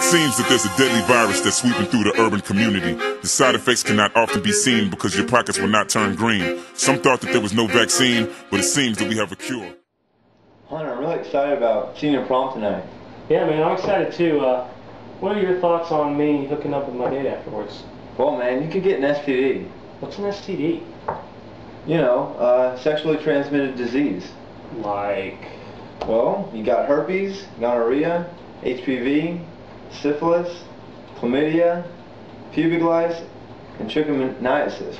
seems that there's a deadly virus that's sweeping through the urban community. The side effects cannot often be seen because your pockets will not turn green. Some thought that there was no vaccine, but it seems that we have a cure. Hunter, I'm really excited about senior prom tonight. Yeah, man, I'm excited too. What are your thoughts on me hooking up with my date afterwards? Well, man, you could get an STD. What's an STD? You know, sexually transmitted disease. Like? Well, you got herpes, gonorrhea, HPV, syphilis, chlamydia, pubic lice, and trichomoniasis.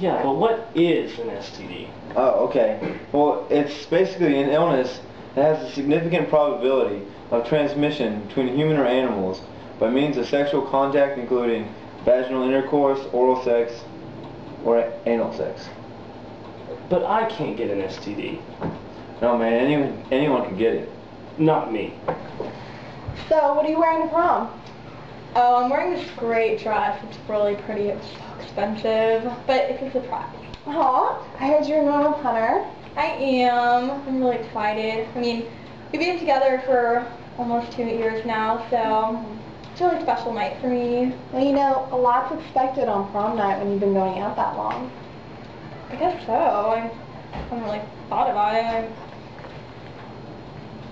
Yeah, but what is an STD? Oh, okay. Well, it's basically an illness that has a significant probability of transmission between human or animals by means of sexual contact, including vaginal intercourse, oral sex, or anal sex. But I can't get an STD. No, man, anyone can get it. Not me. So, what are you wearing to prom? Oh, I'm wearing this great dress. It's really pretty. It's so expensive, but it's a surprise. Aw, I heard you're in love with Hunter. I am. I'm really excited. I mean, we've been together for almost 2 years now, so it's a really special night for me. Well, you know, a lot's expected on prom night when you've been going out that long. I guess so. I haven't really thought about it.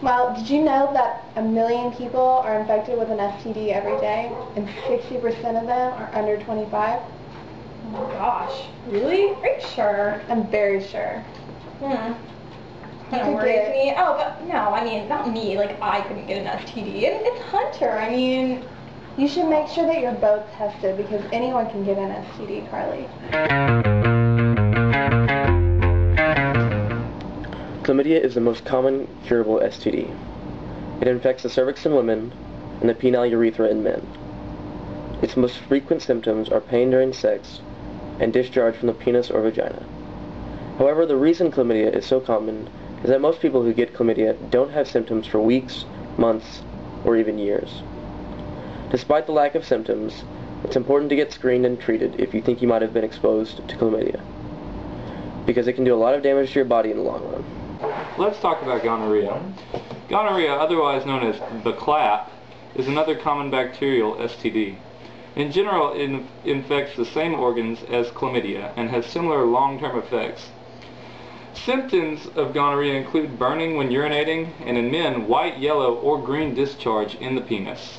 Well, did you know that 1 million people are infected with an STD every day, and 60% of them are under 25? Oh my gosh. Really? Are you sure? I'm very sure. Kind of worries me. Oh, but no, I mean, not me. Like, I couldn't get an STD. It's Hunter. I mean, you should make sure that you're both tested because anyone can get an STD, Carly. Chlamydia is the most common curable STD. It infects the cervix in women and the penile urethra in men. Its most frequent symptoms are pain during sex and discharge from the penis or vagina. However, the reason chlamydia is so common is that most people who get chlamydia don't have symptoms for weeks, months, or even years. Despite the lack of symptoms, it's important to get screened and treated if you think you might have been exposed to chlamydia, because it can do a lot of damage to your body in the long run. Let's talk about gonorrhea. Gonorrhea, otherwise known as the clap, is another common bacterial STD. In general, it infects the same organs as chlamydia and has similar long-term effects. Symptoms of gonorrhea include burning when urinating, and in men, white, yellow, or green discharge in the penis.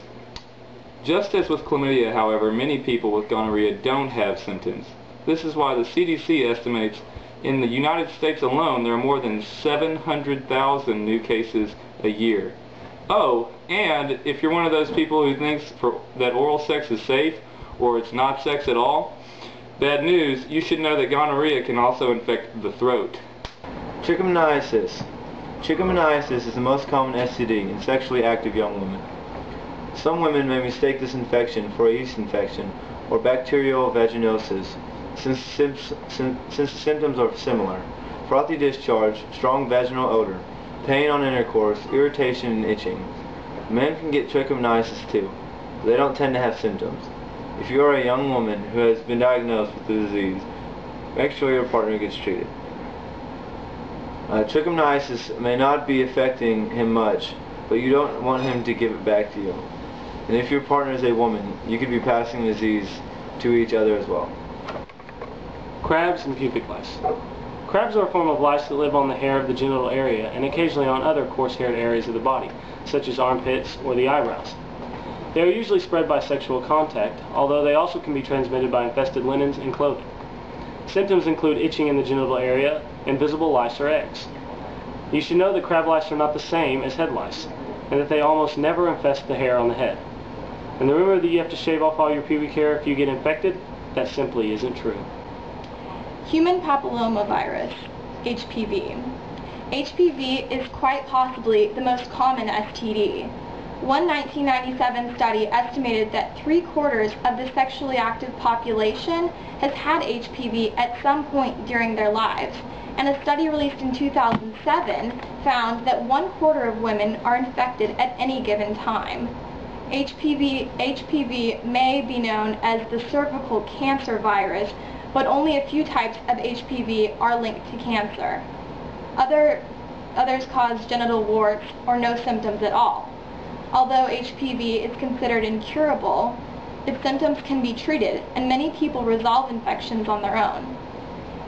Just as with chlamydia, however, many people with gonorrhea don't have symptoms. This is why the CDC estimates in the United States alone there are more than 700,000 new cases a year. Oh, and if you're one of those people who thinks that oral sex is safe or it's not sex at all, bad news, you should know that gonorrhea can also infect the throat. Trichomoniasis. Trichomoniasis is the most common STD in sexually active young women. Some women may mistake this infection for a yeast infection or bacterial vaginosis since the symptoms are similar: frothy discharge, strong vaginal odor, pain on intercourse, irritation, and itching. Men can get trichomoniasis too, but they don't tend to have symptoms. If you are a young woman who has been diagnosed with the disease, make sure your partner gets treated. Trichomoniasis may not be affecting him much, but you don't want him to give it back to you. And if your partner is a woman, you could be passing the disease to each other as well. Crabs and pubic lice. Crabs are a form of lice that live on the hair of the genital area and occasionally on other coarse-haired areas of the body, such as armpits or the eyebrows. They are usually spread by sexual contact, although they also can be transmitted by infested linens and clothing. Symptoms include itching in the genital area and visible lice or eggs. You should know that crab lice are not the same as head lice, and that they almost never infest the hair on the head. And the rumor that you have to shave off all your pubic hair if you get infected, that simply isn't true. Human papillomavirus, HPV. HPV is quite possibly the most common STD. One 1997 study estimated that 3/4 of the sexually active population has had HPV at some point during their lives, and a study released in 2007 found that 1/4 of women are infected at any given time. HPV may be known as the cervical cancer virus, but only a few types of HPV are linked to cancer. Others cause genital warts or no symptoms at all. Although HPV is considered incurable, its symptoms can be treated, and many people resolve infections on their own.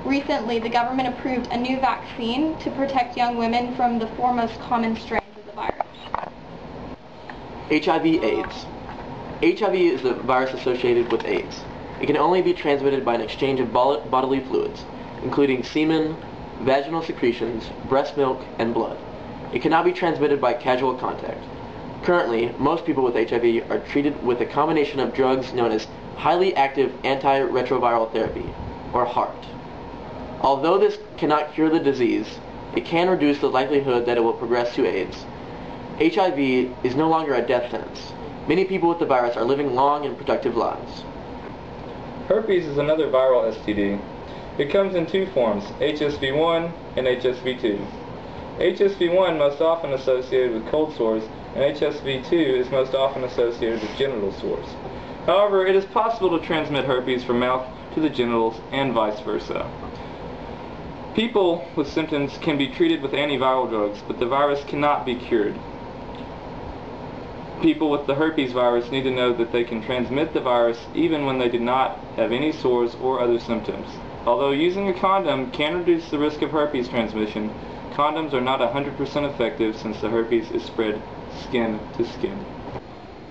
Recently, the government approved a new vaccine to protect young women from the four most common strains of the virus. HIV/AIDS. HIV is the virus associated with AIDS. It can only be transmitted by an exchange of bodily fluids, including semen, vaginal secretions, breast milk, and blood. It cannot be transmitted by casual contact. Currently, most people with HIV are treated with a combination of drugs known as highly active antiretroviral therapy, or HAART. Although this cannot cure the disease, it can reduce the likelihood that it will progress to AIDS. HIV is no longer a death sentence. Many people with the virus are living long and productive lives. Herpes is another viral STD. It comes in two forms, HSV1 and HSV2. HSV1 most often associated with cold sores, and HSV2 is most often associated with genital sores. However, it is possible to transmit herpes from mouth to the genitals and vice versa. People with symptoms can be treated with antiviral drugs, but the virus cannot be cured. People with the herpes virus need to know that they can transmit the virus even when they do not have any sores or other symptoms. Although using a condom can reduce the risk of herpes transmission, condoms are not 100% effective since the herpes is spread skin to skin.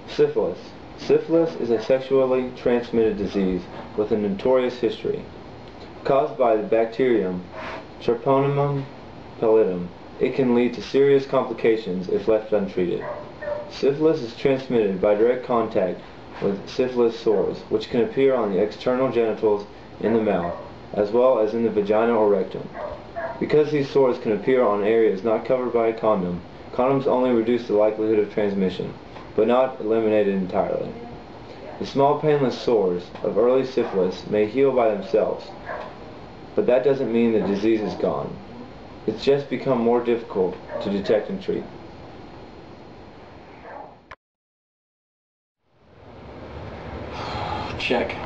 Syphilis. Syphilis is a sexually transmitted disease with a notorious history. Caused by the bacterium Treponema pallidum, it can lead to serious complications if left untreated. Syphilis is transmitted by direct contact with syphilis sores, which can appear on the external genitals in the mouth, as well as in the vagina or rectum. Because these sores can appear on areas not covered by a condom, condoms only reduce the likelihood of transmission, but not eliminate it entirely. The small painless sores of early syphilis may heal by themselves, but that doesn't mean the disease is gone. It's just become more difficult to detect and treat. Check.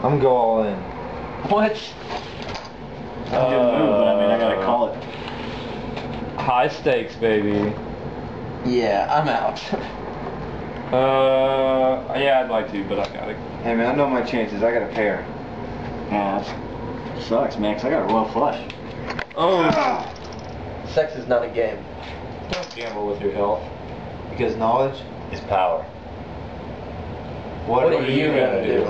I'm go all in. What? I'm good move, but I mean, I gotta call it. High stakes, baby. Yeah, I'm out. Yeah, I'd like to, but I gotta. Hey man, I know my chances. I got a pair. Yeah, that sucks, man, 'cause I got a royal flush. Oh! Sex is not a game. Don't gamble with your health. Because knowledge It's power. What are you gonna do?